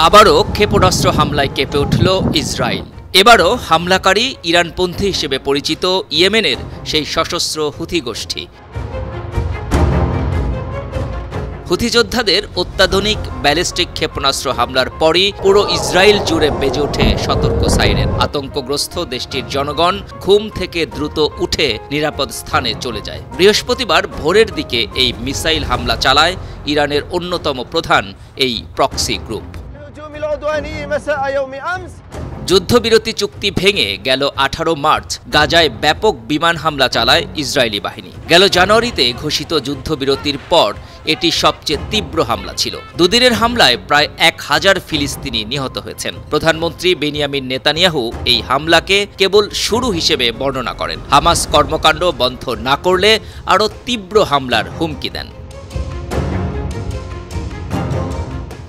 আবারও ক্ষেপণাস্ত্র হামলায় কেঁপে উঠল ইসরায়েল। এবারও হামলাকারী ইরানপন্থী হিসেবে পরিচিত ইয়েমেনের সেই সশস্ত্র হুথি গোষ্ঠী। হুথি যোদ্ধাদের অত্যাধুনিক ব্যালিস্টিক ক্ষেপণাস্ত্র হামলার পরই পুরো ইসরায়েল জুড়ে বেজে ওঠে সতর্ক সাইরেন। আতঙ্কগ্রস্ত দেশটির জনগণ ঘুম থেকে দ্রুত উঠে নিরাপদ স্থানে চলে যায়। বৃহস্পতিবার ভোরের দিকে এই মিসাইল হামলা চালায় ইরানের অন্যতম প্রধান এই প্রক্সি গ্রুপ। যুদ্ধবিরতি চুক্তি ভেঙে গেল 18 মার্চ গাজায় ব্যাপক বিমান হামলা চালায় ইসরায়েলি বাহিনী। গেল জানুয়ারিতে ঘোষিত যুদ্ধবিরতির পর এটি সবচেয়ে তীব্র হামলা ছিল। দুদিনের হামলায় প্রায় 1000 ফিলিস্তিনি নিহত হয়েছেন। প্রধানমন্ত্রী বেনিয়ামিন নেতানিয়াহু এই হামলাকে কেবল শুরু হিসেবে বর্ণনা করেন। হামাস কর্মকাণ্ড বন্ধ না করলে আরও তীব্র হামলার হুমকি দেন।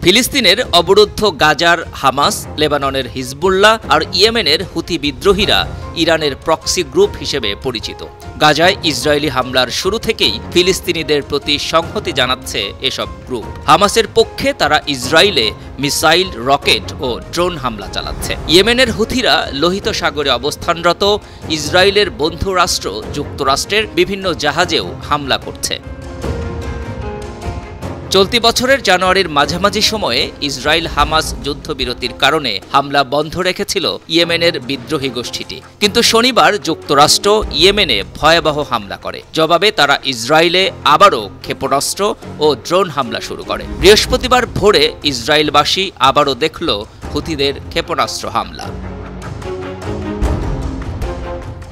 ফিলিস্তিনের অবরুদ্ধ গাজার হামাস, লেবাননের হিজবুল্লাহ আর ইয়েমেনের হুথি বিদ্রোহীরা ইরানের প্রক্সি গ্রুপ হিসেবে পরিচিত। গাজায় ইসরায়েলি হামলার শুরু থেকেই ফিলিস্তিনিদের প্রতি সংহতি জানাচ্ছে এসব গ্রুপ। হামাসের পক্ষে তারা ইসরায়েলে মিসাইল, রকেট ও ড্রোন হামলা চালাচ্ছে। ইয়েমেনের হুথিরা লোহিত সাগরে অবস্থানরত ইসরায়েলের বন্ধু রাষ্ট্র যুক্তরাষ্ট্রের বিভিন্ন জাহাজেও হামলা করছে। চলতি বছরের জানুয়ারির মাঝামাঝি সময়ে ইসরায়েল হামাস যুদ্ধবিরতির কারণে হামলা বন্ধ রেখেছিল ইয়েমেনের বিদ্রোহী গোষ্ঠীটি। কিন্তু শনিবার যুক্তরাষ্ট্র ইয়েমেনে ভয়াবহ হামলা করে। জবাবে তারা ইসরায়েলে আবারও ক্ষেপণাস্ত্র ও ড্রোন হামলা শুরু করে। বৃহস্পতিবার ভোরে ইসরায়েলবাসী আবারও দেখল হুথিদের ক্ষেপণাস্ত্র হামলা।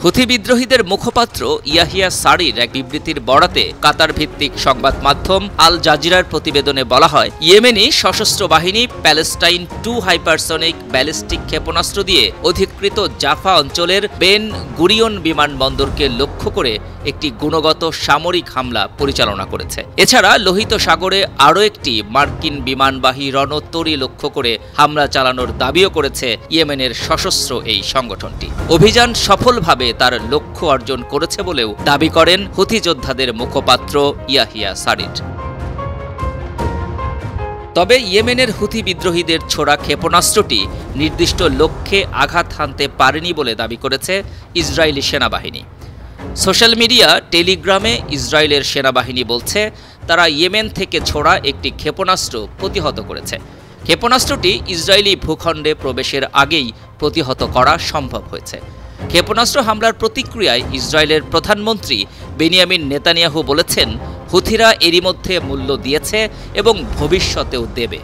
হুথি বিদ্রোহীদের মুখপাত্র ইয়াহিয়া সারির এক বিবৃতির বরাতে কাতার ভিত্তিক সংবাদ মাধ্যম আল জাজিরার প্রতিবেদনে বলা হয়, ইয়েমেনি সশস্ত্র বাহিনী প্যালেস্টাইন 2 হাইপারসনিক ব্যালিস্টিক ক্ষেপণাস্ত্র দিয়ে অধিকৃত জাফা অঞ্চলের বেন গুরিয়ন বিমানবন্দরকে লক্ষ্য করে একটি গুণগত সামরিক হামলা পরিচালনা করেছে। এছাড়া লোহিত সাগরে আরও একটি মার্কিন বিমানবাহী রণতরী লক্ষ্য করে হামলা চালানোর দাবিও করেছে ইয়েমেনের সশস্ত্র এই সংগঠনটি। অভিযান সফলভাবে তার লক্ষ্য অর্জন করেছে বলেও দাবি করেন হুথি যোদ্ধাদের মুখপাত্র ইয়াহিয়া সারির। তবে ইয়েমেনের হুথি বিদ্রোহীদের ছোড়া ক্ষেপণাস্ত্রটি নির্দিষ্ট লক্ষ্যে আঘাত হানতে পারেনি বলে দাবি করেছে ইসরায়েলি সেনাবাহিনী। সোশ্যাল মিডিয়া টেলিগ্রামে ইসরায়েলের সেনাবাহিনী বলছে তারা ইয়েমেন থেকে ছোড়া একটি ক্ষেপণাস্ত্র প্রতিহত করেছে। ক্ষেপণাস্ত্রটি ইসরায়েলি ভূখণ্ডে প্রবেশের আগেই প্রতিহত করা সম্ভব হয়েছে। ক্ষেপণাস্ত্র হামলার প্রতিক্রিয়ায় ইসরায়েলের প্রধানমন্ত্রী বেনিয়ামিন নেতানিয়াহু বলেছেন, হুথিরা এরই মধ্যে মূল্য দিয়েছে এবং ভবিষ্যতেও দেবে।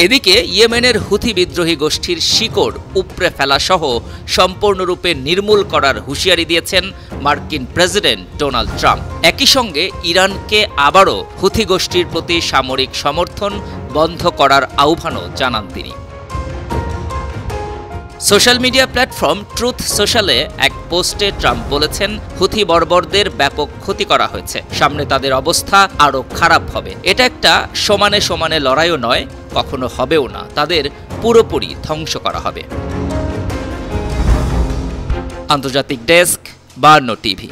এদিকে ইয়েমেনের হুথি বিদ্রোহী গোষ্ঠীর শিকড় উপড়ে ফেলাসহ সম্পূর্ণরূপে নির্মূল করার হুঁশিয়ারি দিয়েছেন মার্কিন প্রেসিডেন্ট ডোনাল্ড ট্রাম্প। একই সঙ্গে ইরানকে আবারও হুথি গোষ্ঠীর প্রতি সামরিক সমর্থন বন্ধ করার আহ্বানও জানান তিনি। সোশ্যাল মিডিয়া প্ল্যাটফর্ম ট্রুথ সোশ্যালে এক পোস্টে ট্রাম্প বলেছেন, হুথি বর্বরদের ব্যাপক ক্ষতি করা হয়েছে, সামনে তাদের অবস্থা আরও খারাপ হবে। এটা একটা সমানে সমানে লড়াইও নয়, কখনো হবেও না, তাদের পুরোপুরি ধ্বংস করা হবে। আন্তর্জাতিক ডেস্ক, 52 টিভি।